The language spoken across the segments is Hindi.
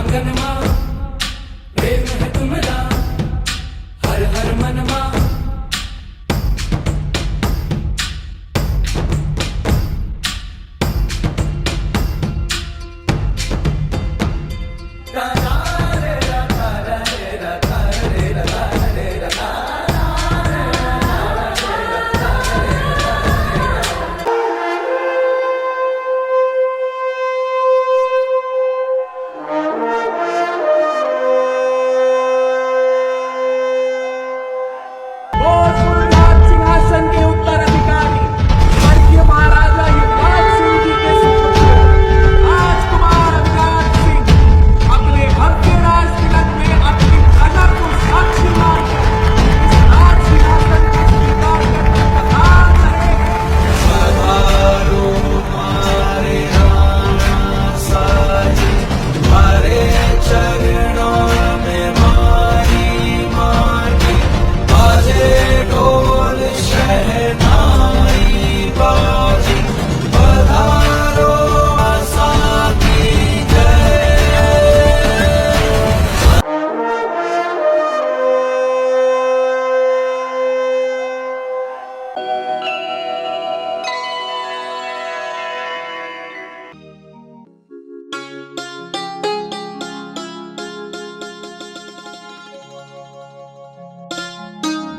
आंगनमा प्रेम है तुमरा हर हर मनमा।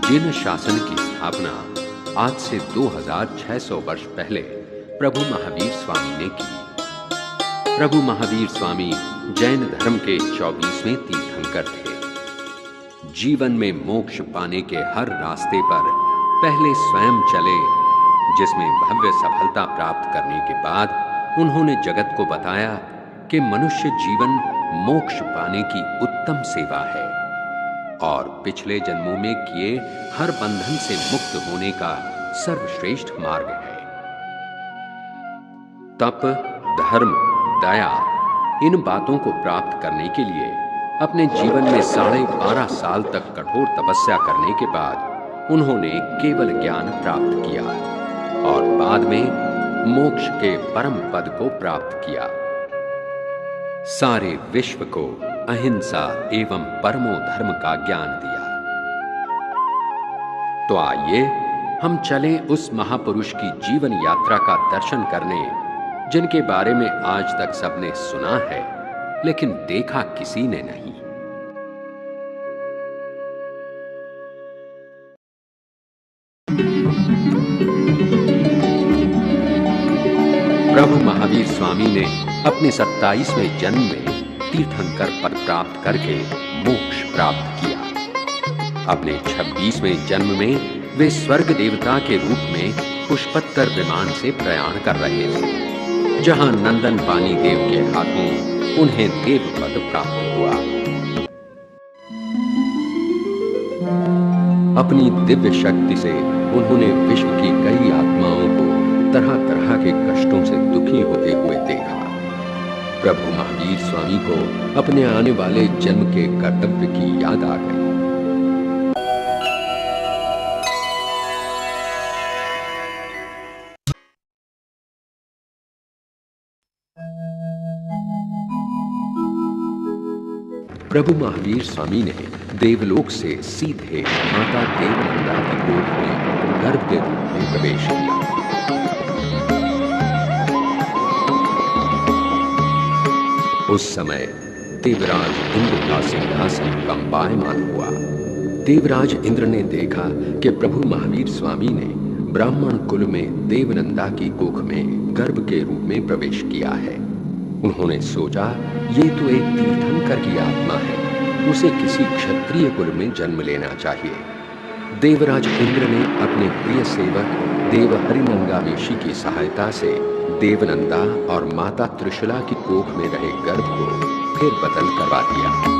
जिन शासन की स्थापना आज से 2600 वर्ष पहले प्रभु महावीर स्वामी ने की। प्रभु महावीर स्वामी जैन धर्म के 24वें तीर्थंकर थे। जीवन में मोक्ष पाने के हर रास्ते पर पहले स्वयं चले, जिसमें भव्य सफलता प्राप्त करने के बाद उन्होंने जगत को बताया कि मनुष्य जीवन मोक्ष पाने की उत्तम सेवा है और पिछले जन्मों में किए हर बंधन से मुक्त होने का सर्वश्रेष्ठ मार्ग है। तप, धर्म, दया इन बातों को प्राप्त करने के लिए अपने जीवन में 12.5 साल तक कठोर तपस्या करने के बाद उन्होंने केवल ज्ञान प्राप्त किया और बाद में मोक्ष के परम पद को प्राप्त किया। सारे विश्व को अहिंसा एवं परमो धर्म का ज्ञान दिया। तो आइए हम चलें उस महापुरुष की जीवन यात्रा का दर्शन करने, जिनके बारे में आज तक सबने सुना है लेकिन देखा किसी ने नहीं। प्रभु महावीर स्वामी ने अपने 27वें जन्म में तीर्थंकर पद प्राप्त करके मोक्ष प्राप्त किया। अपने 26वें जन्म में वे स्वर्ग देवता के रूप में पुष्पत्तर विमान से प्रयाण कर रहे थे, जहां नंदन पानी देव के हाथों उन्हें देव पद प्राप्त हुआ। अपनी दिव्य शक्ति से उन्होंने विश्व की कई आत्माओं को तरह तरह के कष्टों से दुखी होते हुए देखा। प्रभु महावीर स्वामी को अपने आने वाले जन्म के कर्तव्य की याद आ गई। प्रभु महावीर स्वामी ने देवलोक से सीधे माता देवनंदा की गोद में गर्भ के रूप में प्रवेश किया। उस समय देवराज इंद्र का सिंहासन कंपायमान हुआ। देवराज इंद्र ने देखा कि प्रभु महावीर स्वामी ने ब्राह्मण कुल में देवनंदा की कुख में गर्भ के रूप में प्रवेश किया है। उन्होंने सोचा, ये तो एक तीर्थंकर की आत्मा है, उसे किसी क्षत्रिय कुल में जन्म लेना चाहिए। देवराज इंद्र ने अपने प्रिय सेवक देव हरिनंगावेशी की सहायता से देवनंदा और माता त्रिशूला की कोख में रहे गर्भ को फिर बदल करवा दिया।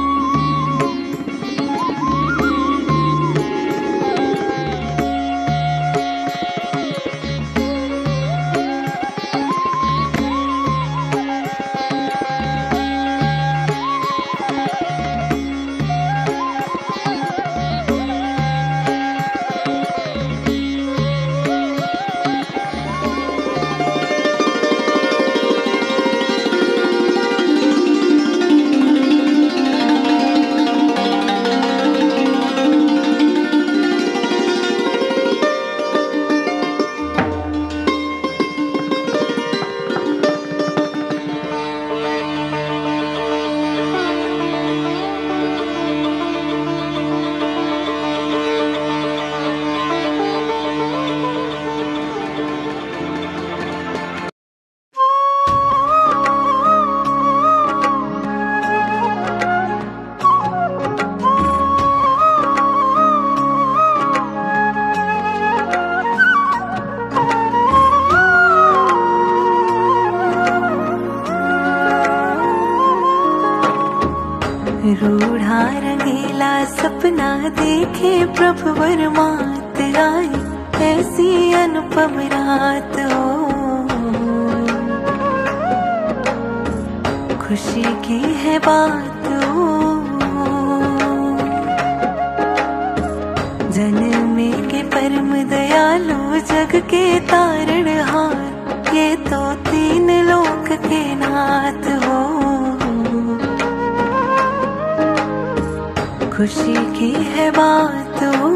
रूढ़ा रंगीला सपना देखे प्रभु वरमात आई, ऐसी अनुपम रात हो। खुशी की है बात हो, जन्मे के परम दयालु जग के तारणहार, ये तो तीन लोक के नाथ हो। खुशी की है बात हो।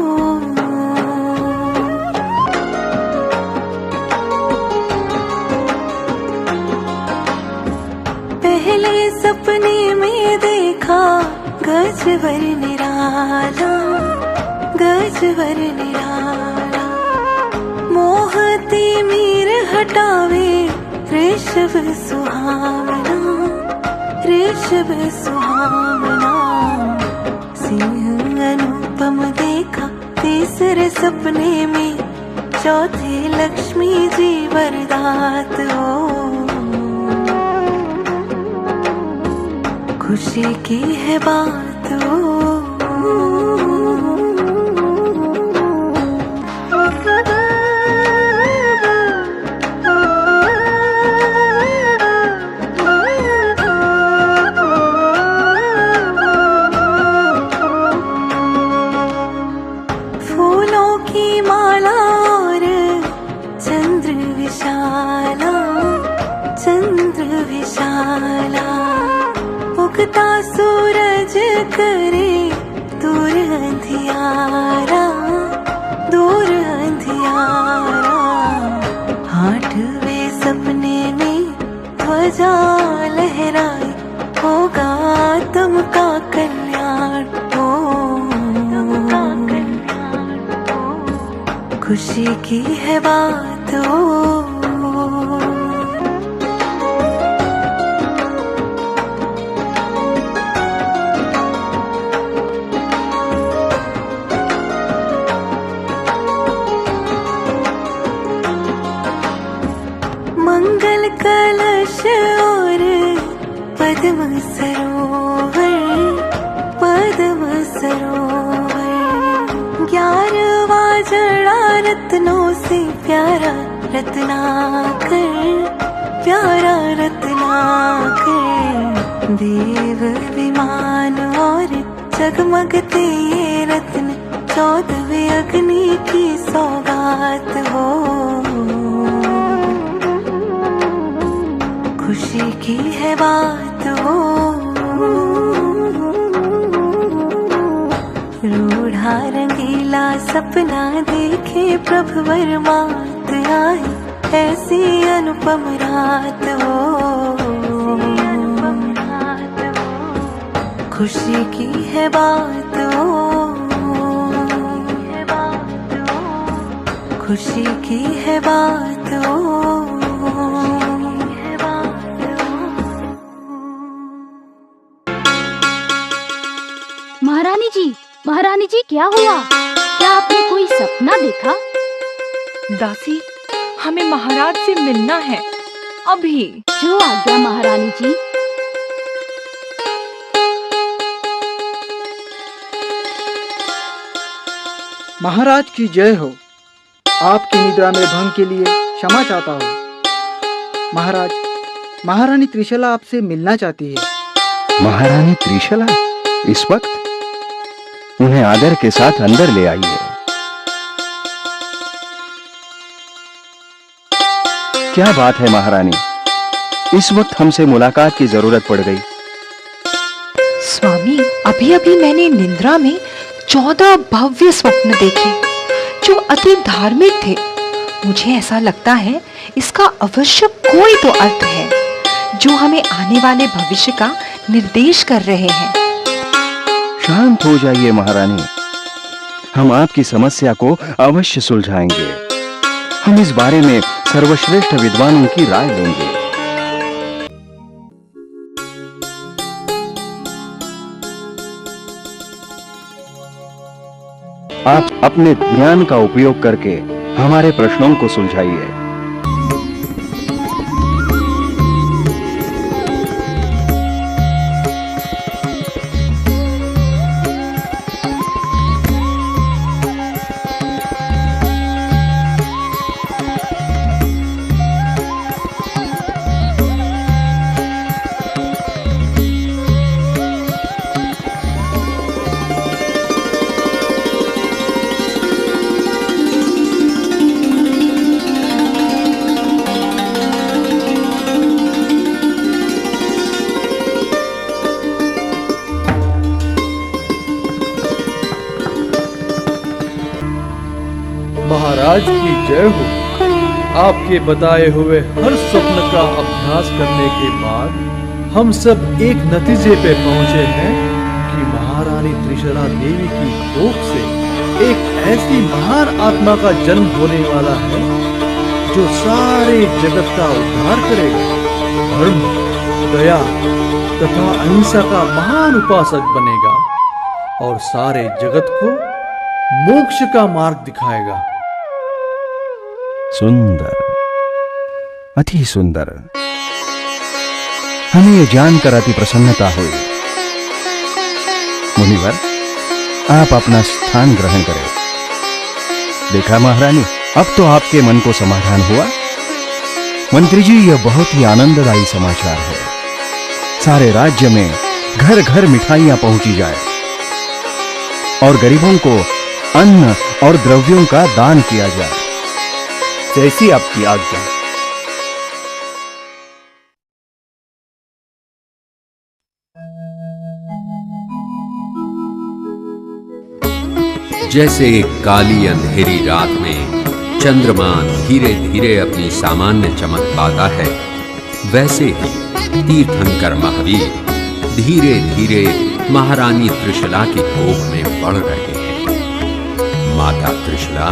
पहले सपने में देखा गजवर निराला, गजवर निराला, मोहती मीर हटावे ऋषभ सुहावना, ऋषभ सुहावना। सिंह अनुपम देखा तीसरे सपने में, चौथे लक्ष्मी जी वरदात हो। खुशी की है बात हो। फूलों की माला और चंद्र विशाला, चंद्र विशाला, उगता सूरज करे दूर अंधियारा, दूर अंधियारा। आठवें सपने में ध्वजा लहराई, होगा तुमका कल्याण हो। खुशी की है बात हो। मंगल कलश और पद्म सरोवर, पद्म सरोवर। 11वां जड़ा रत्नों से प्यारा रत्नाकर, प्यारा रत्नाकर। देव विमान और जगमगते ये रत्न, 14वें अग्नि की सौगात हो। खुशी की है बात हो। रूढ़ा रंगीला सपना देखे प्रभु वरमात आई, ऐसी अनुपम रात हो। खुशी की है बात हो। खुशी की है बात हो। महारानी जी क्या हुआ? क्या आपने कोई सपना देखा? दासी, हमें महाराज से मिलना है अभी। जो आज्ञा महारानी जी। महाराज की जय हो। आपकी निद्रा में भंग के लिए क्षमा चाहता हूँ। महाराज, महारानी त्रिशला आपसे मिलना चाहती है। महारानी त्रिशला इस वक्त? उन्हें आदर के साथ अंदर ले आइए। क्या बात है महारानी, इस वक्त हमसे मुलाकात की जरूरत पड़ गई? स्वामी, अभी अभी मैंने निद्रा में 14 भव्य स्वप्न देखे जो अति धार्मिक थे। मुझे ऐसा लगता है इसका अवश्य कोई तो अर्थ है जो हमें आने वाले भविष्य का निर्देश कर रहे हैं। शांत हो जाइए महारानी, हम आपकी समस्या को अवश्य सुलझाएंगे। हम इस बारे में सर्वश्रेष्ठ विद्वानों की राय लेंगे। आप अपने ज्ञान का उपयोग करके हमारे प्रश्नों को सुलझाइए। महाराज की जय हो। आपके बताए हुए हर स्वप्न का अभ्यास करने के बाद हम सब एक नतीजे पे पहुंचे हैं कि महारानी त्रिशला देवी की कोख से एक ऐसी महान आत्मा का जन्म होने वाला है जो सारे जगत का उद्धार करेगा, धर्म, दया तथा अहिंसा का महान उपासक बनेगा और सारे जगत को मोक्ष का मार्ग दिखाएगा। सुंदर, अति सुंदर। हमें यह जानकर अति प्रसन्नता हुई। मुनिवर, आप अपना स्थान ग्रहण करें। देखा महारानी, अब तो आपके मन को समाधान हुआ। मंत्री जी, यह बहुत ही आनंददायी समाचार है। सारे राज्य में घर घर मिठाइयां पहुंची जाए और गरीबों को अन्न और द्रव्यों का दान किया जाए। जैसी आपकी आज्ञा। जैसे एक काली अंधेरी रात में चंद्रमा धीरे धीरे अपनी सामान्य चमक पाता है, वैसे ही तीर्थंकर महावीर धीरे धीरे महारानी त्रिशला की कोख में बढ़ रहे हैं। माता त्रिशला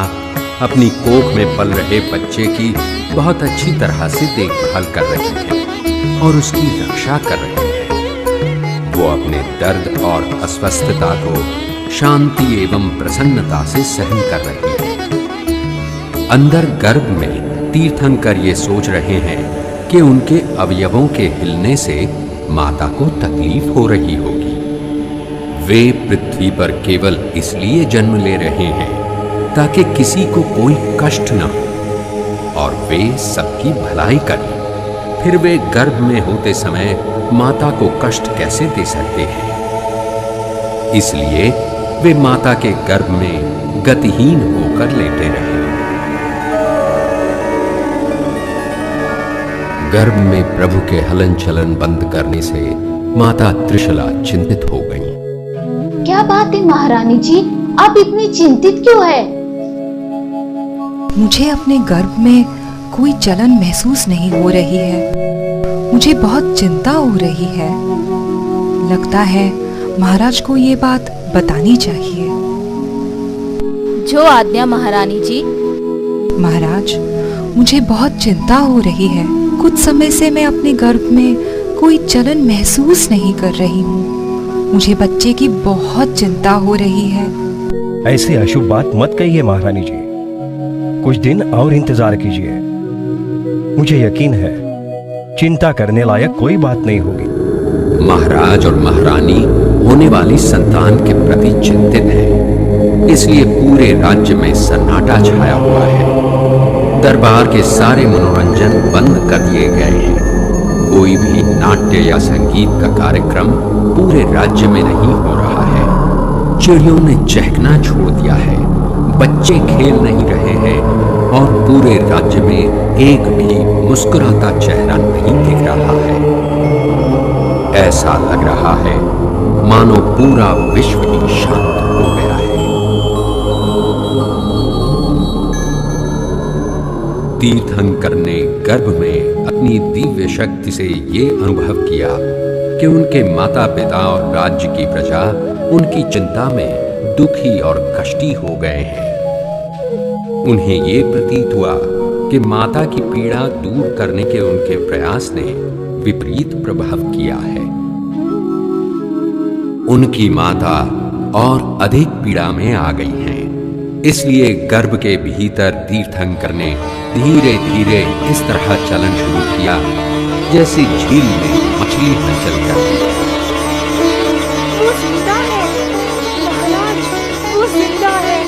अपनी कोख में पल रहे बच्चे की बहुत अच्छी तरह से देखभाल कर रही है और उसकी रक्षा कर रही है। वो अपने दर्द और अस्वस्थता को शांति एवं प्रसन्नता से सहन कर रही है। अंदर गर्भ में तीर्थंकर ये सोच रहे हैं कि उनके अवयवों के हिलने से माता को तकलीफ हो रही होगी। वे पृथ्वी पर केवल इसलिए जन्म ले रहे हैं ताकि किसी को कोई कष्ट न हो और वे सबकी भलाई करें। फिर वे गर्भ में होते समय माता को कष्ट कैसे दे सकते हैं? इसलिए वे माता के गर्भ में गतिहीन होकर लेटे रहे। गर्भ में प्रभु के हलन चलन बंद करने से माता त्रिशला चिंतित हो गई। क्या बात है महारानी जी, आप इतनी चिंतित क्यों है? मुझे अपने गर्भ में कोई जलन महसूस नहीं हो रही है। मुझे बहुत चिंता हो रही है। लगता है महाराज को ये बात बतानी चाहिए। जो आज्ञा महारानी जी। महाराज, मुझे बहुत चिंता हो रही है। कुछ समय से मैं अपने गर्भ में कोई जलन महसूस नहीं कर रही हूँ। मुझे बच्चे की बहुत चिंता हो रही है। ऐसी अशुभ बात मत कहिए महारानी जी। कुछ दिन और इंतजार कीजिए। मुझे यकीन है चिंता करने लायक कोई बात नहीं होगी। महाराज और महारानी होने वाली संतान के प्रति चिंतित हैं, इसलिए पूरे राज्य में सन्नाटा छाया हुआ है। दरबार के सारे मनोरंजन बंद कर दिए गए हैं। कोई भी नाट्य या संगीत का कार्यक्रम पूरे राज्य में नहीं हो रहा है। चिड़ियों ने चहकना छोड़ दिया है, बच्चे खेल नहीं रहे हैं और पूरे राज्य में एक भी मुस्कुराता चेहरा नहीं दिख रहा है। ऐसा लग रहा है मानो पूरा विश्व ही शांत हो गया है। तीर्थंकर ने गर्भ में अपनी दिव्य शक्ति से ये अनुभव किया कि उनके माता पिता और राज्य की प्रजा उनकी चिंता में दुखी और कष्टी हो गए हैं। उन्हें ये प्रतीत हुआ कि माता की पीड़ा दूर करने के उनके प्रयास ने विपरीत प्रभाव किया है। उनकी माता और अधिक पीड़ा में आ गई हैं। इसलिए गर्भ के भीतर तीर्थंकर ने धीरे धीरे इस तरह चलन शुरू किया जैसे झील में मछली हलचल करती है। वो जिंदा है महाराज, वो जिंदा है।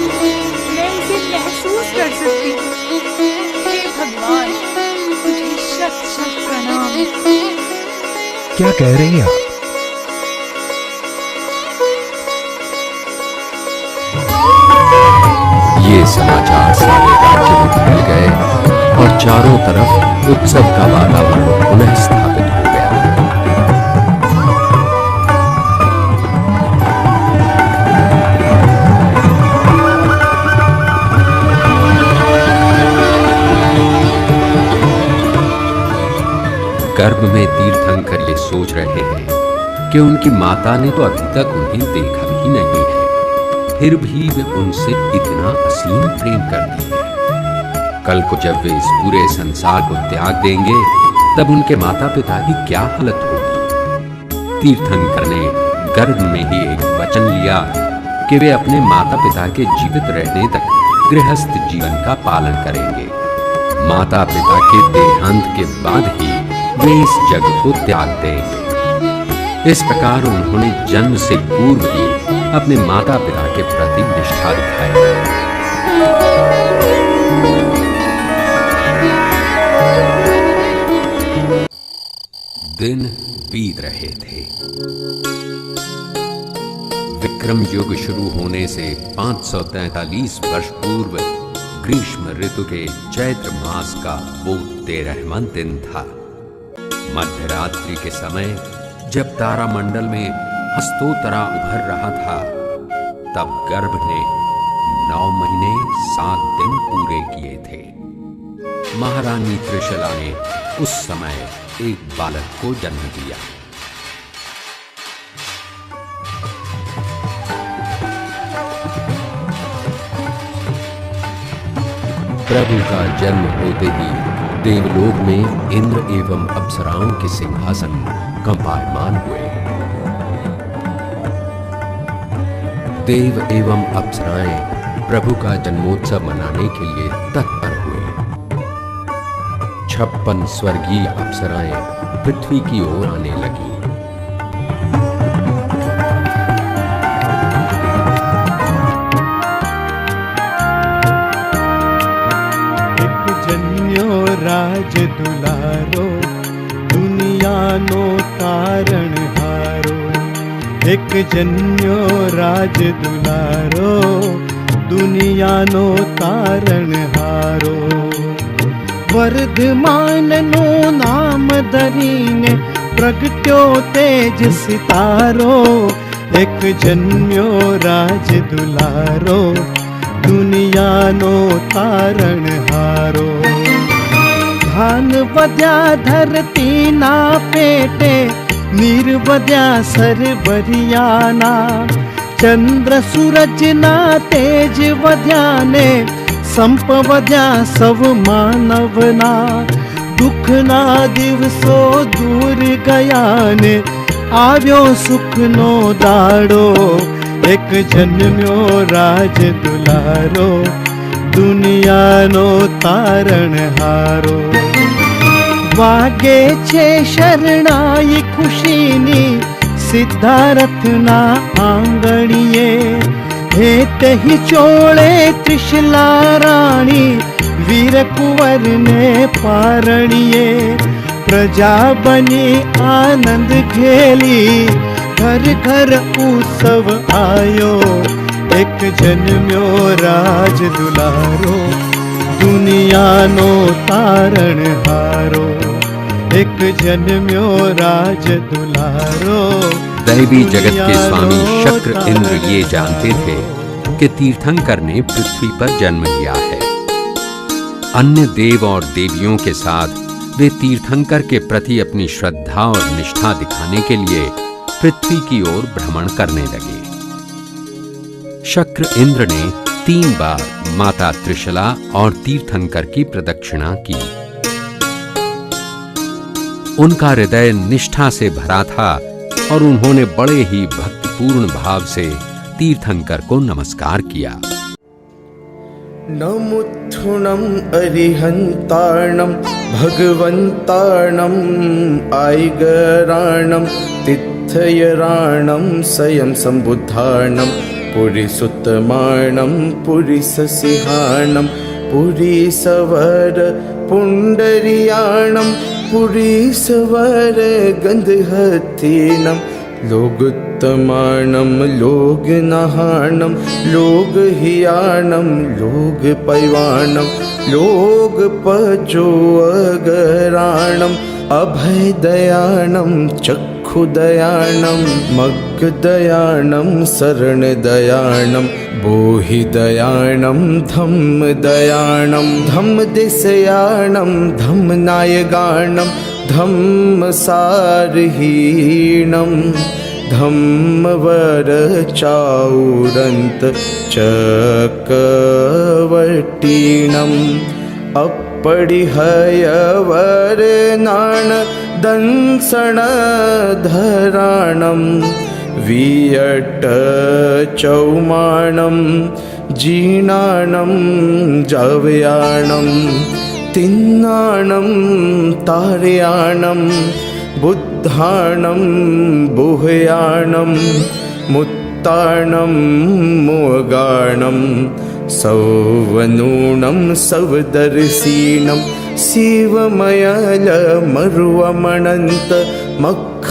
मैं इसे महसूस कर सकती हूँ। हे भगवान, मुझे शत शत प्रणाम। क्या कह रही हैं आप? ये समाचार सारे राज्य में फैल गए और चारों तरफ उत्सव का वातावरण पुनः स्थापित हो गया। गर्भ में तीर्थंकर ये सोच रहे हैं कि उनकी माता ने तो अभी तक उन्हें देखा भी नहीं है, फिर भी वे उनसे इतना असीम प्रेम करती है। कल को जब वे इस पूरे संसार को त्याग देंगे, तब उनके माता पिता की क्या हालत होगी। तीर्थंकर ने गर्भ में ही एक वचन लिया कि वे अपने माता पिता के जीवित रहने तक गृहस्थ जीवन का पालन करेंगे। माता पिता के देहांत के बाद ही वे इस जग को त्याग देंगे। इस प्रकार उन्होंने जन्म से पूर्व ही अपने माता पिता के प्रति निष्ठा दिखाई। दिन बीत रहे थे। विक्रम युग शुरू होने से 543 वर्ष पूर्व ग्रीष्म ऋतु के चैत्र मास का वो 13वां दिन था। मध्यरात्रि के समय जब तारामंडल में हस्तोतरा उभर रहा था, तब गर्भ ने 9 महीने 7 दिन पूरे किए थे। महारानी त्रिशला ने उस समय एक बालक को जन्म दिया। प्रभु का जन्म होते ही देवलोक में इंद्र एवं अप्सराओं के सिंहासन कंपायमान हुए। देव एवं अप्सराएं प्रभु का जन्मोत्सव मनाने के लिए तत्पर हुए। 56 स्वर्गीय अप्सराएं पृथ्वी की ओर आने लगी। राज दुलारो दुनिया नो तारण हारो। एक जन्यो राज दुलारो दुनिया नो तारण हारो। वर्धमान नो नाम धरीने प्रगट्यो तेज सितारो। एक जन्यो राज दुलारो दुनिया नो तारण हारो। धान बद्या धरती ना पेटे नीर बद्या सरबरियाना। चंद्र सूरज ना तेज बद्या ने संप बद्या सब मानवना। दुख ना दिवसो दूर गया ने आव्यो सुख नो दाड़ो। एक जन्म्यो राज दुलारो दुनिया नो तारण हारो। वागे छे शरणाई खुशीनी सिद्धार्थ ना आंगणीए। हे तेहि चोळे त्रिशला राणी वीर कुंवर ने पारणीए। प्रजा बनी आनंद खेली घर घर उत्सव आयो। एक जन्म्यो राज दुलारो दुनिया नो तारण हारो। एक जन्म्यो राज दुलारो। दैवी जगत के स्वामी शक्र इंद्र ये जानते थे कि तीर्थंकर ने पृथ्वी पर जन्म लिया है। अन्य देव और देवियों के साथ वे तीर्थंकर के प्रति अपनी श्रद्धा और निष्ठा दिखाने के लिए पृथ्वी की ओर भ्रमण करने लगे। शक्र इंद्र ने 3 बार माता त्रिशला और तीर्थंकर की प्रदक्षिणा की। उनका हृदय निष्ठा से भरा था और उन्होंने बड़े ही भक्तिपूर्ण भाव से तीर्थंकर को नमस्कार किया। नमुत्थुनम अरिहंताणम भगवंताणम आइगराणम तिथयराणम स्वयं संबुद्धाणम पुरीसुत्तमाणम पुरीससिंहाणम पुरीसवर पुंडरियाणम पुरीसवर गंधहतीणम लोगुत्तमाणम लोगनहाणम लोगहियाणम लोगपैवाणम लोगपचोअगराणम अभयदयाणम चक्षु मुखुदयानं मग्गदयानं शरणदयानं बोहिदयानं धम्मदयानं धम्मदेशयानं धम्मनायगानं धम्मसारहीनं धम्मवरचाउरन्त चकवर्तीनम् अपरिहयवरनाण दंसणधराणं वियट्टचौमाणं जीर्णाणं जव्याणं तिन्नाणं तार्याणं बुद्धाणं बुह्याणं मुत्ताणं मोगाणं सौवनूनं सवदर्शीनं शिवमयलमरुवमणन्त मखयमौवाबाह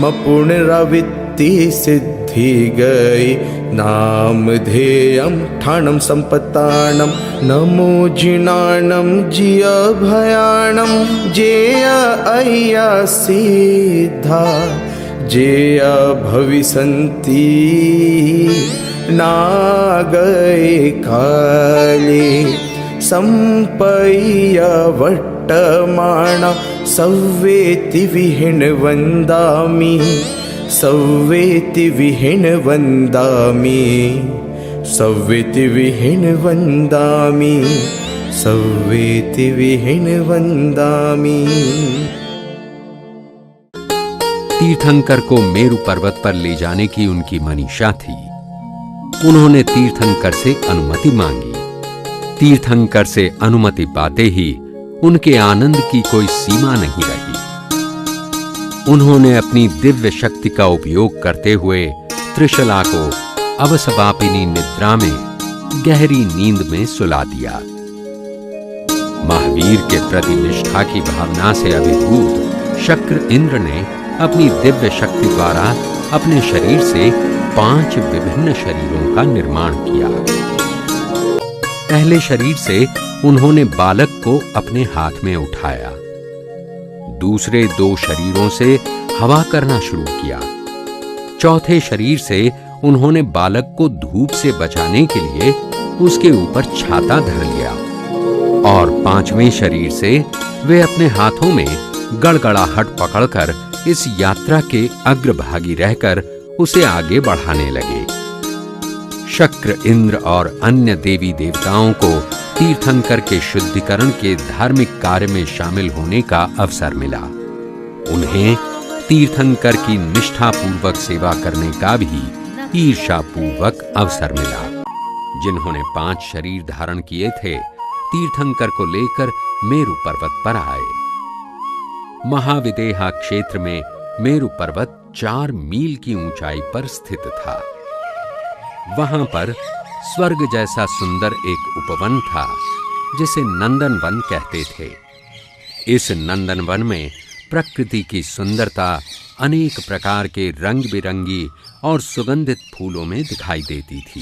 मपुनरावित्ति सिद्धि गई नामधेयं ठाणं संपत्ताणं नमो जिनाणं जिय भयाणं जेय अय्या सिद्धा जेय भविसन्ति नागये काले संपय्य वट्टमाणा सव्वेति विहीन वन्दामि सव्वेति विहीन वन्दामि सव्वेति विहीन वन्दामि सव्वेति विहीन वन्दामि। तीर्थंकर को मेरु पर्वत पर ले जाने की उनकी मनीषा थी। उन्होंने तीर्थंकर से अनुमति मांगी। तीर्थंकर से अनुमति पाते ही उनके आनंद की कोई सीमा नहीं रही। उन्होंने अपनी दिव्य शक्ति का उपयोग करते हुए त्रिशला को अवसवापिनी निद्रा में गहरी नींद में सुला दिया। महावीर के प्रति निष्ठा की भावना से अभिभूत शक्र इंद्र ने अपनी दिव्य शक्ति द्वारा अपने शरीर से 5 विभिन्न शरीरों का निर्माण किया। पहले शरीर से उन्होंने बालक को अपने हाथ में उठाया। दूसरे 2 शरीरों से हवा करना शुरू किया। चौथे शरीर से उन्होंने बालक को धूप से बचाने के लिए उसके ऊपर छाता धर लिया और 5वें शरीर से वे अपने हाथों में गड़गड़ाहट पकड़कर इस यात्रा के अग्रभागी रहकर उसे आगे बढ़ाने लगे। शक्र इंद्र और अन्य देवी देवताओं को तीर्थंकर के शुद्धिकरण के धार्मिक कार्य में शामिल होने का अवसर मिला। उन्हें तीर्थंकर की निष्ठापूर्वक सेवा करने का भी ईर्ष्यापूर्वक अवसर मिला। जिन्होंने 5 शरीर धारण किए थे, तीर्थंकर को लेकर मेरु पर्वत पर आए। महाविदेहा क्षेत्र में मेरु पर्वत 4 मील की ऊंचाई पर स्थित था। वहां पर स्वर्ग जैसा सुंदर एक उपवन था जिसे नंदनवन कहते थे। इस नंदनवन में प्रकृति की सुंदरता अनेक प्रकार के रंग बिरंगी और सुगंधित फूलों में दिखाई देती थी।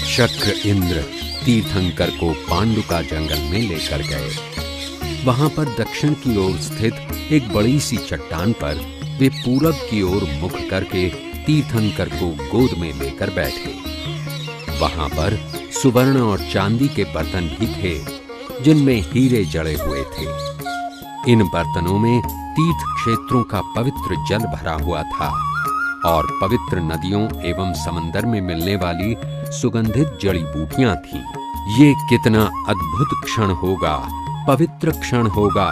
शक्र इंद्र तीर्थंकर को पांडुका जंगल में लेकर गए। वहां पर दक्षिण की ओर स्थित एक बड़ी सी चट्टान पर वे पूरब की ओर मुख करके तीर्थंकर को गोद में लेकर बैठे। वहां पर सुवर्ण और चांदी के बर्तन भी थे जिनमें हीरे जड़े हुए थे। इन बर्तनों में तीर्थ क्षेत्रों का पवित्र जल भरा हुआ था और पवित्र नदियों एवं समंदर में मिलने वाली सुगंधित जड़ी बूटियां थीं। ये कितना अद्भुत क्षण होगा, पवित्र क्षण होगा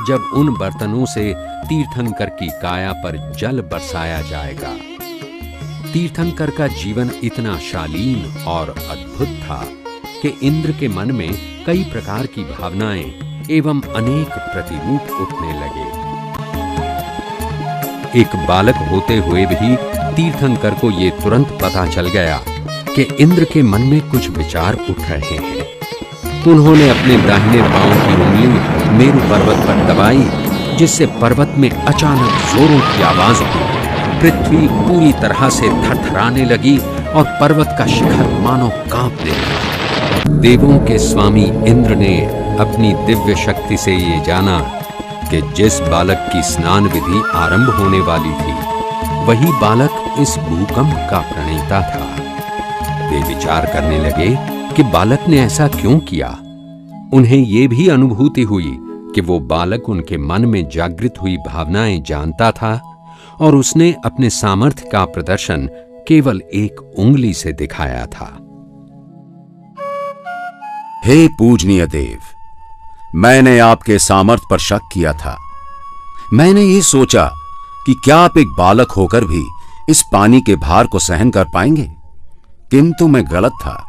जब उन बर्तनों से तीर्थंकर की काया पर जल बरसाया जाएगा। तीर्थंकर का जीवन इतना शालीन और अद्भुत था कि इंद्र के मन में कई प्रकार की भावनाएं एवं अनेक प्रतिरूप उठने लगे। एक बालक होते हुए भी तीर्थंकर को ये तुरंत पता चल गया कि इंद्र के मन में कुछ विचार उठ रहे हैं। उन्होंने अपने दाहिने पांव की उंगली मेरु पर्वत पर दबाई, जिससे पर्वत में अचानक जोरों की आवाज हुई। पृथ्वी पूरी तरह से थरथराने लगी और पर्वत का शिखर मानो कांपने लगा। देवों के स्वामी इंद्र ने अपनी दिव्य शक्ति से ये जाना कि जिस बालक की स्नान विधि आरंभ होने वाली थी वही बालक इस भूकंप का प्रणेता था। वे विचार करने लगे कि बालक ने ऐसा क्यों किया। उन्हें ये भी अनुभूति हुई कि वो बालक उनके मन में जागृत हुई भावनाएं जानता था और उसने अपने सामर्थ्य का प्रदर्शन केवल एक उंगली से दिखाया था। हे पूजनीय देव, मैंने आपके सामर्थ्य पर शक किया था। मैंने ये सोचा कि क्या आप एक बालक होकर भी इस पानी के भार को सहन कर पाएंगे, किंतु मैं गलत था।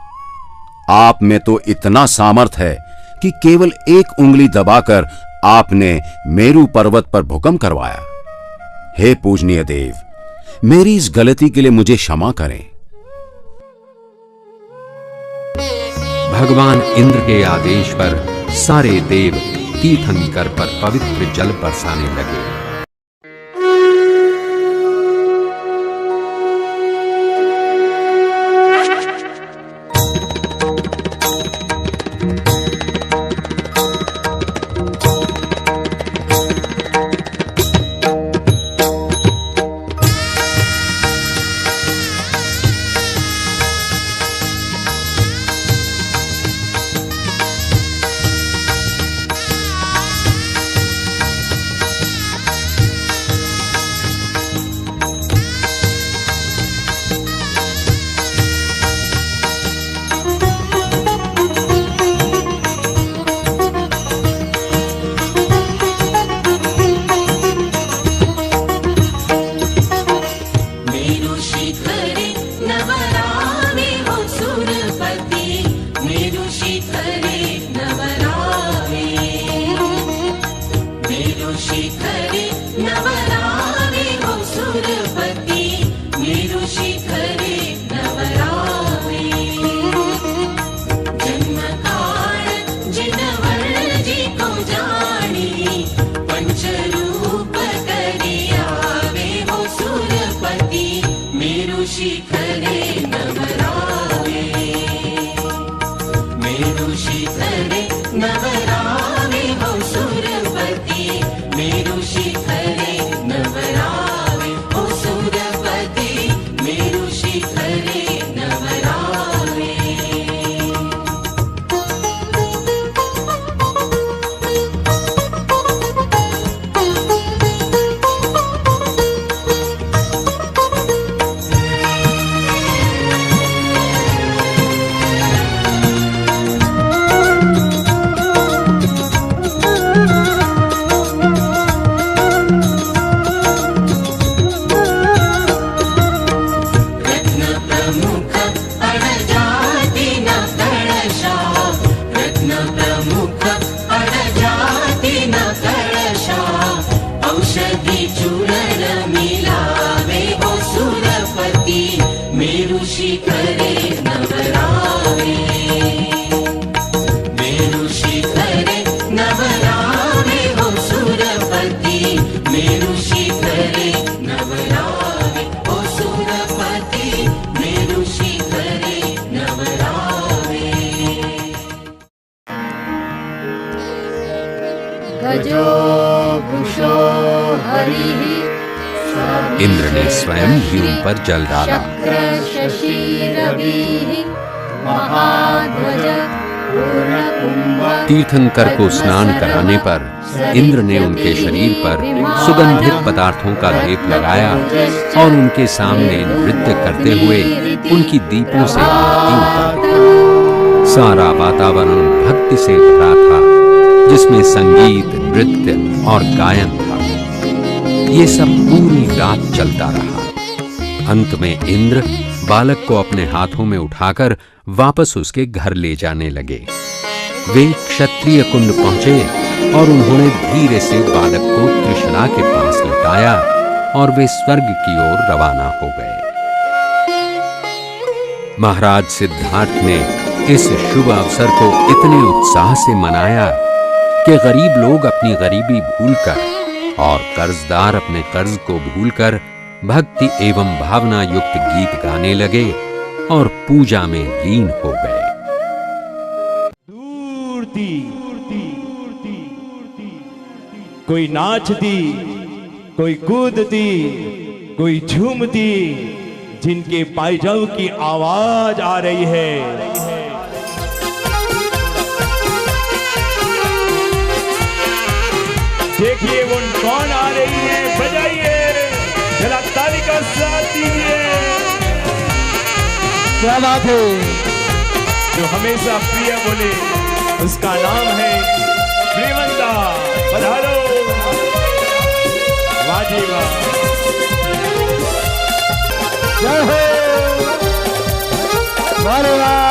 आप में तो इतना सामर्थ्य है कि केवल एक उंगली दबाकर आपने मेरू पर्वत पर भूकंप करवाया। हे पूजनीय देव, मेरी इस गलती के लिए मुझे क्षमा करें। भगवान इंद्र के आदेश पर सारे देव तीर्थंकर पर पवित्र जल बरसाने लगे। इंद्र ने स्वयं भी उन पर जल डाला। तीर्थंकर को स्नान कराने पर इंद्र ने उनके शरीर पर सुगंधित पदार्थों का लेप लगाया और उनके सामने नृत्य करते हुए उनकी दीपों से आरती उतारी। सारा वातावरण भक्ति से भरा था, जिसमें संगीत, नृत्य और गायन था। ये सब पूरी रात चलता रहा। अंत में इंद्र बालक को अपने हाथों में उठाकर वापस उसके घर ले जाने लगे। वे क्षत्रिय कुंड पहुंचे और उन्होंने धीरे से बालक को त्रिशला के पास लटाया और वे स्वर्ग की ओर रवाना हो गए। महाराज सिद्धार्थ ने इस शुभ अवसर को इतने उत्साह से मनाया कि गरीब लोग अपनी गरीबी भूलकर और कर्जदार अपने कर्ज को भूलकर भक्ति एवं भावना युक्त गीत गाने लगे और पूजा में लीन हो गए। कोई नाचती, कोई कूदती, कोई झूमती, जिनके पायजाम की आवाज आ रही है। देखिए वो कौन आ रही है, बजाइए, जरा ताली का साथ दीजिए। क्या बात है। जो हमेशा प्रिय बोले उसका नाम है प्रियवंदा। पधारो, वाह जी वाह। जय हो, वाह वाह।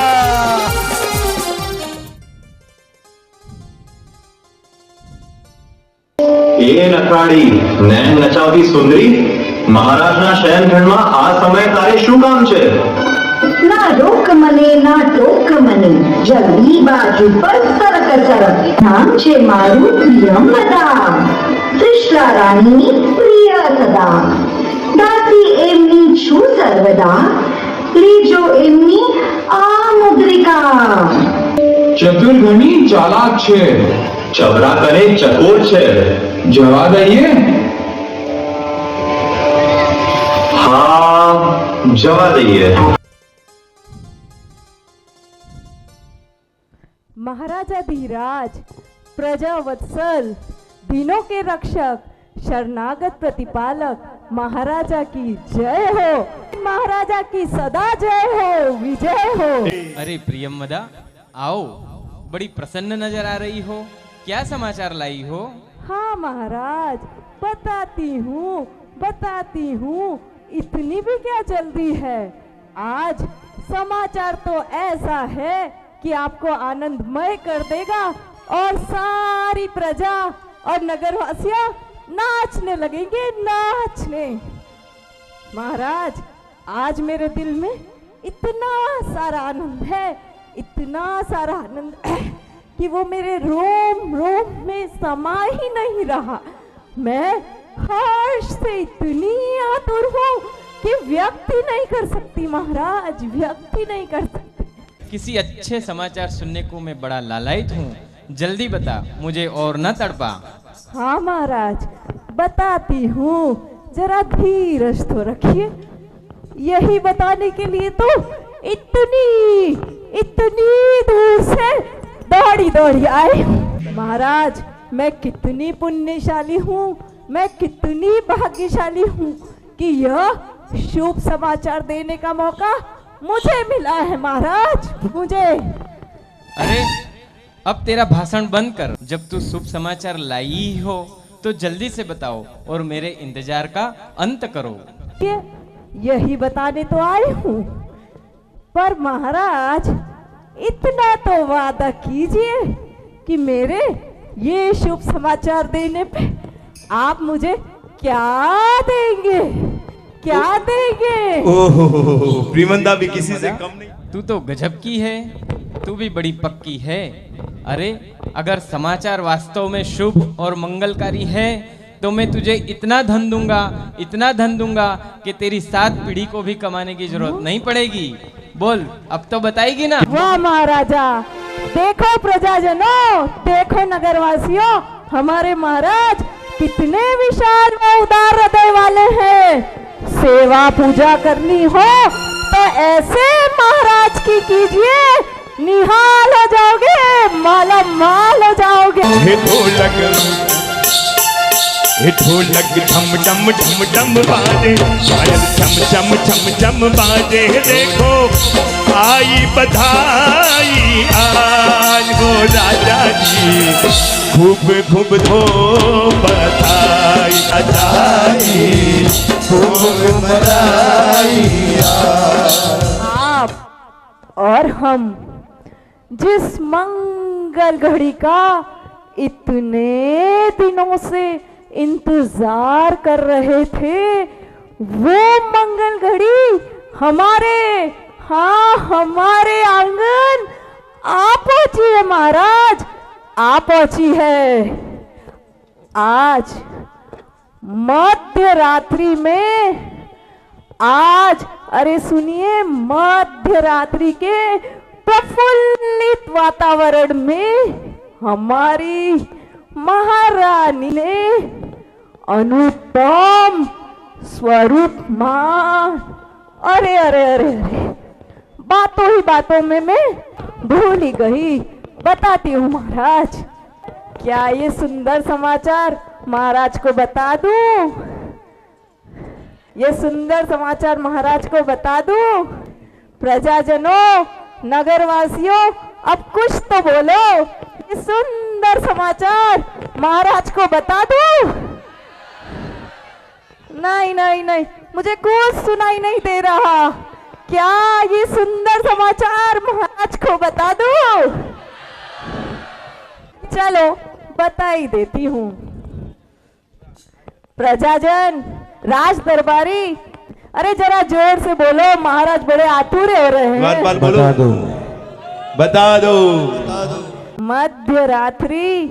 એ નખાડી નૈન નચાવતી સુંદરી, મહારાજના શયનખંડમાં આ સમય તારે શું કામ છે? ના રોક મને, ના ટોક મને, જલ્દી બાજુ પર સરક સરક. નામ છે મારું પ્રિયમદા, ત્રિશલા રાણીની પ્રિય સદા. દાસી એમની છું સર્વદા, લીજો એમની આ મુદ્રિકા. ચતુર ઘણી ચાલાક છે, ચવરાક અને ચકોર છે. જવા દઈએ? હા, જવા દઈએ. महाराजा धीराज, प्रजा वत्सल, दिनों के रक्षक, शरणागत प्रतिपालक, महाराजा की जय हो, महाराजा की सदा जय हो, विजय हो। अरे प्रियमदा, आओ, बड़ी प्रसन्न नजर आ रही हो, क्या समाचार लाई हो? हाँ महाराज, बताती हूँ, इतनी भी क्या जल्दी है। आज समाचार तो ऐसा है कि आपको आनंदमय कर देगा और सारी प्रजा और नगरवासियां नाचने लगेंगे, नाचने। महाराज, आज मेरे दिल में इतना सारा आनंद है, इतना सारा आनंद है कि वो मेरे रोम रोम में समा ही नहीं रहा। मैं हर्ष से इतनी आतुर हूँ कि व्यक्त ही नहीं कर सकती महाराज, व्यक्त ही नहीं कर सकती। किसी अच्छे समाचार सुनने को मैं बड़ा लालायित हूँ, जल्दी बता, मुझे और न तड़पा। हाँ महाराज, बताती हूँ, जरा धीरज तो रखिए। यही बताने के लिए तो इतनी दूर से दौड़ी आई हूँ। महाराज, मैं कितनी पुण्यशाली हूँ, मैं कितनी भाग्यशाली हूँ कि यह शुभ समाचार देने का मौका मुझे मिला है महाराज, मुझे। अरे अब तेरा भाषण बंद कर, जब तू शुभ समाचार लाई हो तो जल्दी से बताओ और मेरे इंतजार का अंत करो। यही बताने तो आई हूँ, पर महाराज इतना तो वादा कीजिए कि मेरे ये शुभ समाचार देने पे आप मुझे क्या देंगे, क्या देंगे? ओहो, प्रियमदा भी किसी से कम नहीं। तू तो गजब की है, तू भी बड़ी पक्की है। अरे अगर समाचार वास्तव में शुभ और मंगलकारी है तो मैं तुझे इतना धन दूंगा कि तेरी 7 पीढ़ी को भी कमाने की जरूरत नहीं पड़ेगी। बोल, अब तो बताएगी ना? वाह महाराजा, देखो प्रजाजनों, देखो नगरवासियों, हमारे महाराज कितने विशाल व उदार हृदय वाले हैं। सेवा पूजा करनी हो तो ऐसे महाराज की कीजिए, निहाल हो जाओगे, माला माल हो जाओगे। ढोलक ढम ढम ढम ढम बाजे, पायल चम चम चम चम बाजे। देखो आई बधाई आज हो राजा जी, खूब खूब धो बधाई बधाई, खूब बधाई। आप और हम जिस मंगल घड़ी का इतने दिनों से इंतजार कर रहे थे, वो मंगल घड़ी हमारे आंगन आ पहुंची है महाराज, आ पहुंची है। आज मध्य रात्रि में, आज अरे सुनिए, मध्य रात्रि के प्रफुल्लित वातावरण में हमारी महारानी ने अनुपम स्वरूप मान। अरे अरे अरे अरे, बातों ही बातों में मैं भूल ही गई। बताती हूँ महाराज। क्या ये सुंदर समाचार महाराज को बता दूं? ये सुंदर समाचार महाराज को बता दूं? प्रजाजनों, नगरवासियों, अब कुछ तो बोलो। ये सुंदर समाचार महाराज को बता दूं? नहीं नहीं नहीं, मुझे कुछ सुनाई नहीं दे रहा। क्या ये सुंदर समाचार महाराज को बता दूं? चलो बता ही देती हूँ। प्रजाजन, राज दरबारी, अरे जरा जोर से बोलो, महाराज बड़े आतुरे हो रहे हैं। बता दो, बता दो। मध्य रात्रि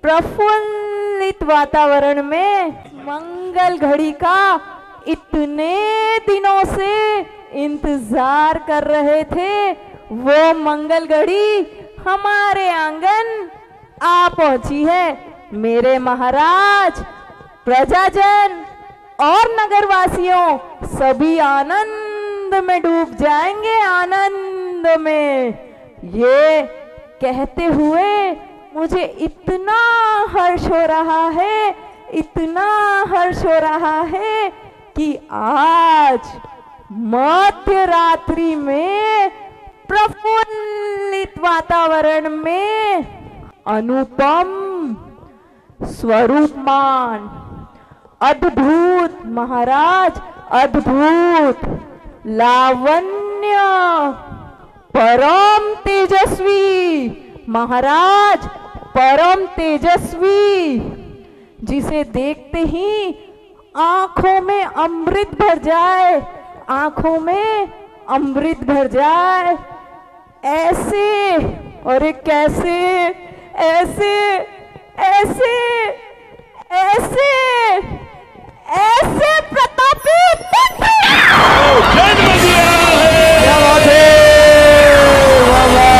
प्रफुल्लित वातावरण में मंगल घड़ी का इतने दिनों से इंतजार कर रहे थे, वो मंगल घड़ी हमारे आंगन आ पहुंची है। मेरे महाराज, प्रजाजन और नगरवासियों सभी आनंद में डूब जाएंगे, आनंद में। ये कहते हुए मुझे इतना हर्ष हो रहा है, इतना हर्ष हो रहा है कि आज मध्य रात्रि में प्रफुल्लित वातावरण में अनुपम स्वरूपमान, अद्भुत महाराज, अद्भुत लावण्य, परम तेजस्वी महाराज, परम तेजस्वी, जिसे देखते ही आंखों में अमृत भर जाए, आंखों में अमृत भर जाए। ऐसे और कैसे, ऐसे ऐसे ऐसे ऐसे प्रतापी जन्म दिया है। क्या बात है, वाह वाह,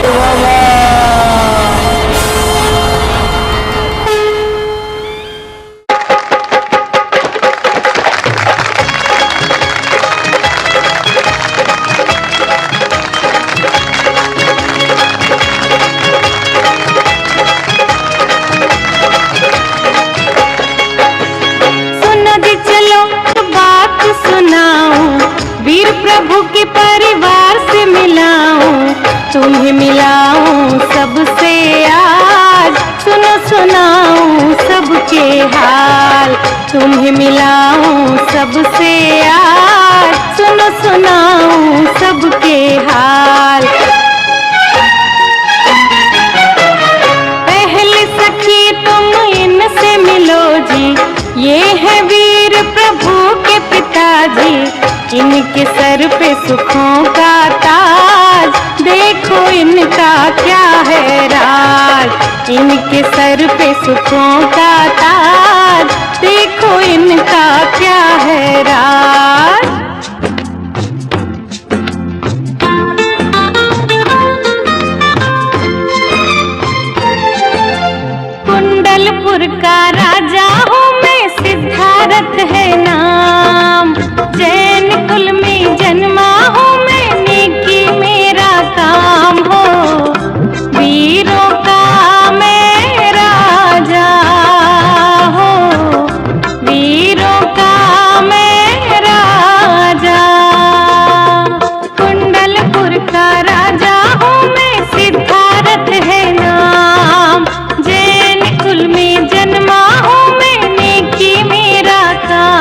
वाह वाह। प्रभु के परिवार से मिलाऊं, तुम्हें मिलाऊं सबसे आज, सुनो सुनाऊं सबके हाल, तुम्हें मिलाऊं सबसे आज, सुनो सुनाऊं सबके हाल। पहले सखी तुम इनसे मिलो जी, ये है वीर प्रभु के पिताजी, इनके सर पे सुखों का ताज, देखो इनका क्या है राज, इनके सर पे सुखों का ताज, देखो इनका क्या है राज। कुंडलपुर का राजा हूँ मैं, सिद्धार्थ है नाम, जैन कुल में जन्मा हूँ मैं, नेकी मेरा काम हो, वीरों का मैं राजा हो, वीरों का मैं राजा। कुंडलपुर का राजा हूँ मैं, सिद्धार्थ है नाम, जैन कुल में जन्मा हूँ मैं, नेकी मेरा काम।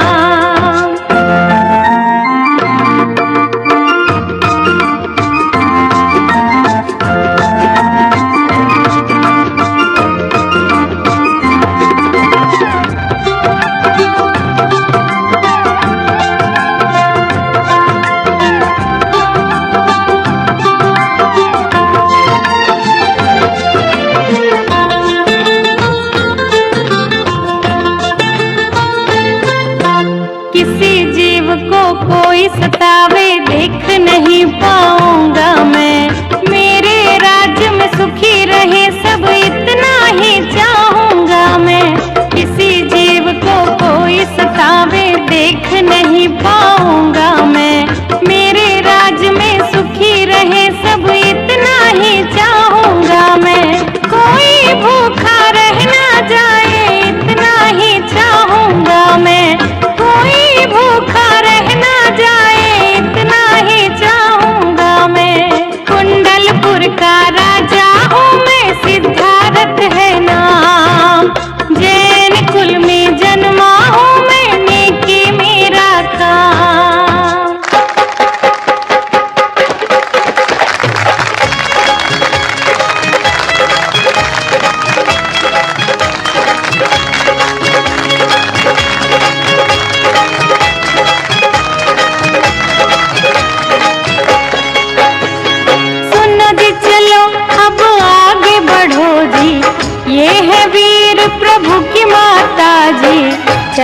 किसी जीव को कोई सतावे देख नहीं पाऊंगा मैं, मेरे राज्य में सुखी रहे सब इतना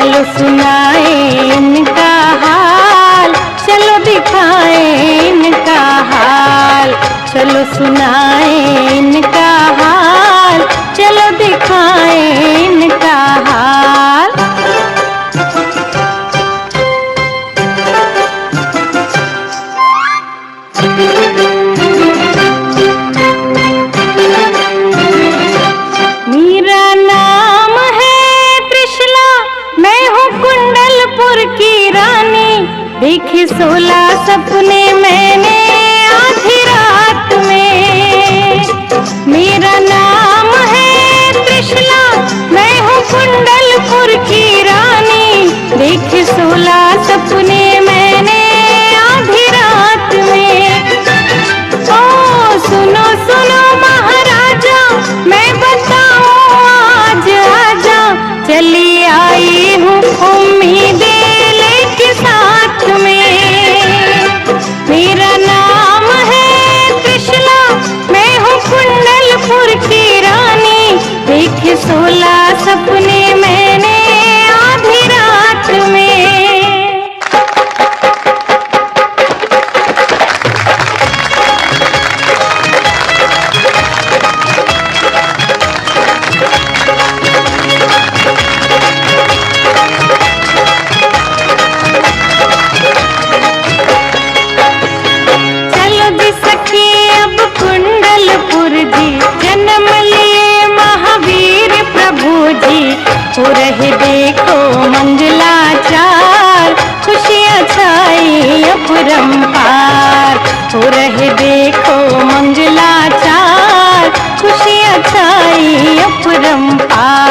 चलो सुनाए इनका हाल, चलो दिखाए इनका हाल, चलो सुनाए इनका हाल, चलो दिखाए इनका हाल। मेरा नाम है त्रिशला, मैं हूँ कुंडलपुर की रानी। देखे 16 सपने मैंने आधी रात में। मेरा नाम है त्रिशला, मैं हूँ कुंडलपुर की रानी। देखे 16 सपने मैंने आधी रात में। ओ सुनो सुनो महाराजा, मैं बताऊं आज आजा। चली आई हूँ उम्मीदें लेके साथ में। मेरा नाम है त्रिशला, मैं हूँ कुंडलपुर की रानी। देखे 16 सपने मैंने आधी रात में। चलो जी सखी अब कुंडलपुर जी, जन्म लिए महावीर प्रभु जी। हो रहे देखो मंगलाचार, खुशियाँ छाई अपरंपार। हो रहे देखो मंगलाचार, खुशियाँ छाई अपरंपार।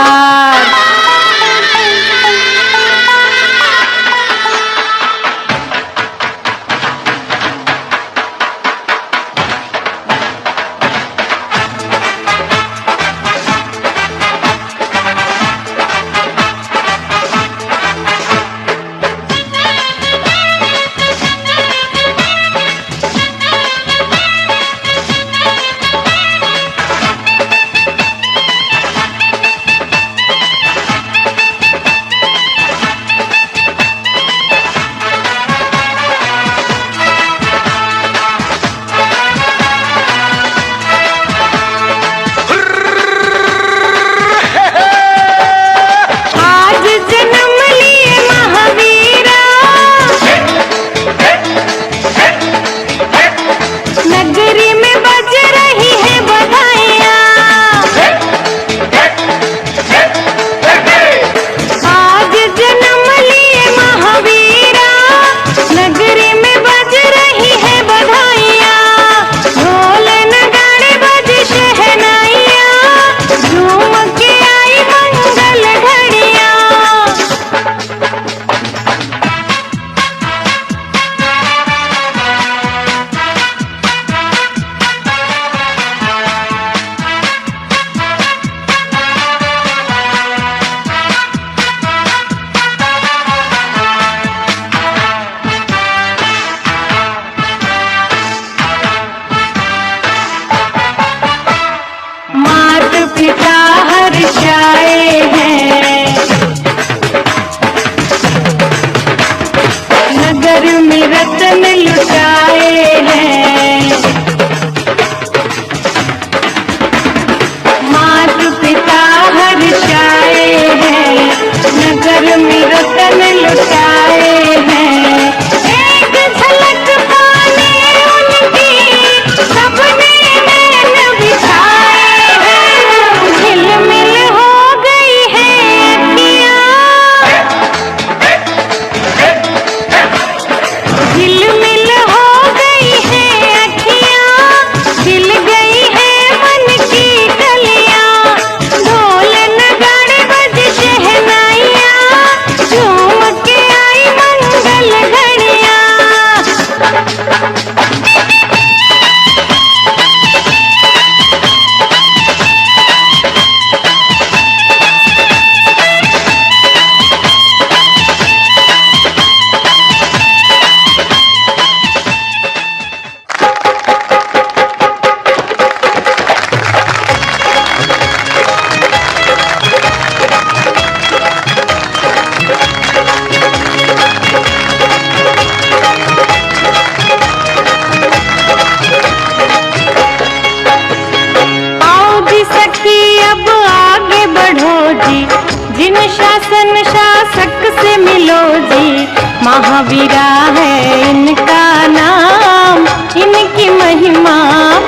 अनुशासन शासक से मिलो जी, महावीरा है इनका नाम, इनकी महिमा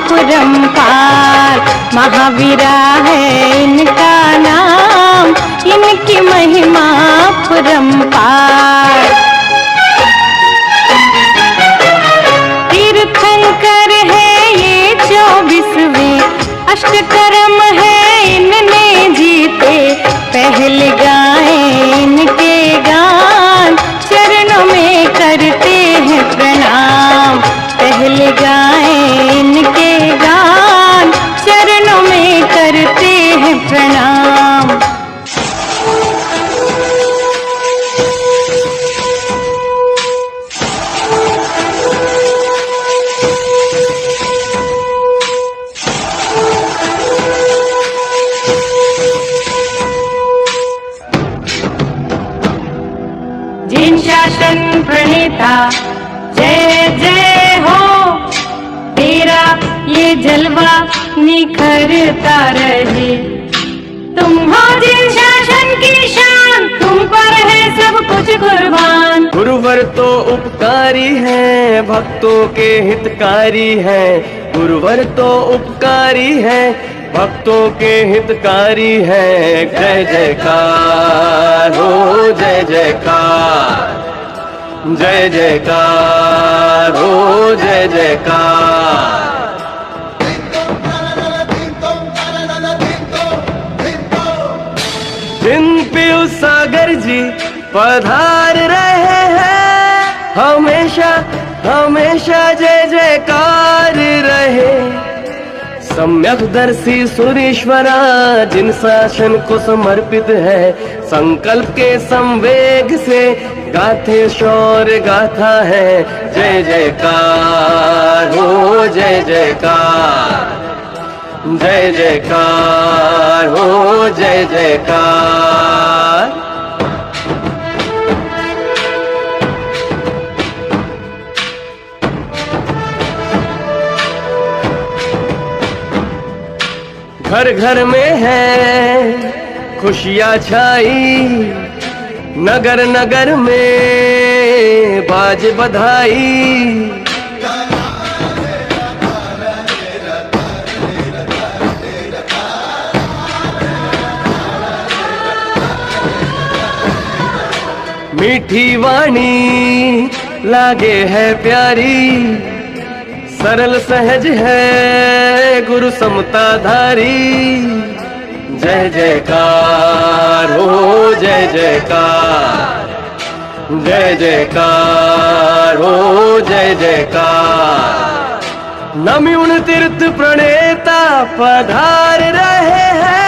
परम्पार। महावीरा है इनका नाम, इनकी महिमा परम्पार। तीर्थंकर है ये 24वें, अष्टकर्म है इनने जीते, पहले गाएं इनके गान, चरणों में करते हैं प्रणाम। पहले गाएं इनके गान, चरणों में करते हैं प्रणाम। जिन शासन प्रणेता जय जय हो, तेरा ये जलवा निखरता रहे। तुम हो जिन शासन की शान, तुम पर है सब कुछ कुर्बान। गुरुवर तो उपकारी है, भक्तों के हितकारी है। गुरुवर तो उपकारी है, भक्तों के हितकारी है। जय जयकार हो, जय जयकार, जय जयकार हो, जय जयकार। जिन पीयूष सागर जी पधार रहे हैं, हमेशा हमेशा जय जयकार रहे। सम्यकदर्शी सुरेश्वरा जिन शासन को समर्पित है, संकल्प के संवेग से गाथे शौर्य गाथा है। जय जयकार हो, जय जयकार, जय जयकार हो, जय जयकार। घर घर में है खुशियाँ छाई, नगर नगर में बाज बधाई। मीठी वाणी लागे है प्यारी, सरल सहज है गुरु समता धारी। जय जयकार हो, जय जयकार, जय जयकार हो, जय जयकार। नमी उन तीर्थ प्रणेता पधार रहे हैं।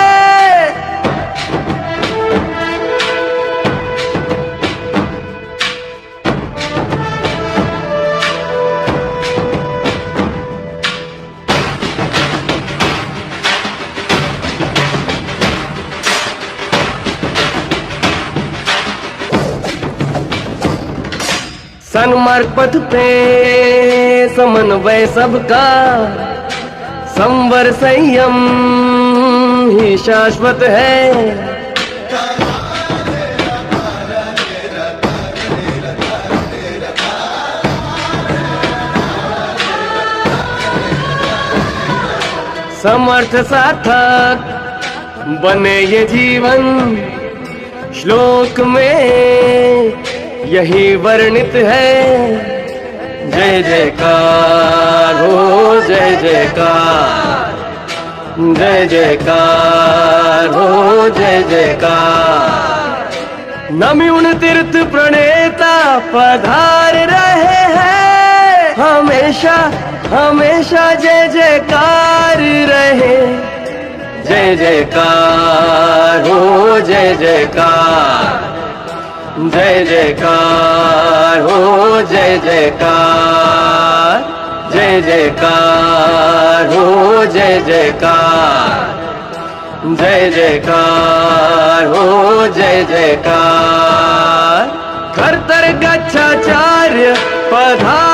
सन्मार्ग पथ पे समन्वय सबका, संवर संयम ही शाश्वत है। समर्थ सार्थक बने ये जीवन, श्लोक में यही वर्णित है। जय जयकार हो, जय जयकार, जय जयकार हो, जय जयकार। नमी उन तीर्थ प्रणेता पधार रहे हैं, हमेशा हमेशा जय जयकार रहे। जय जयकार हो, जय जयकार, जय जयकार हो, जय जयकार, जय जयकार हो, जय जयकार, जय जयकार हो, जय जयकार। कर्तर गच्छाचार्य पधार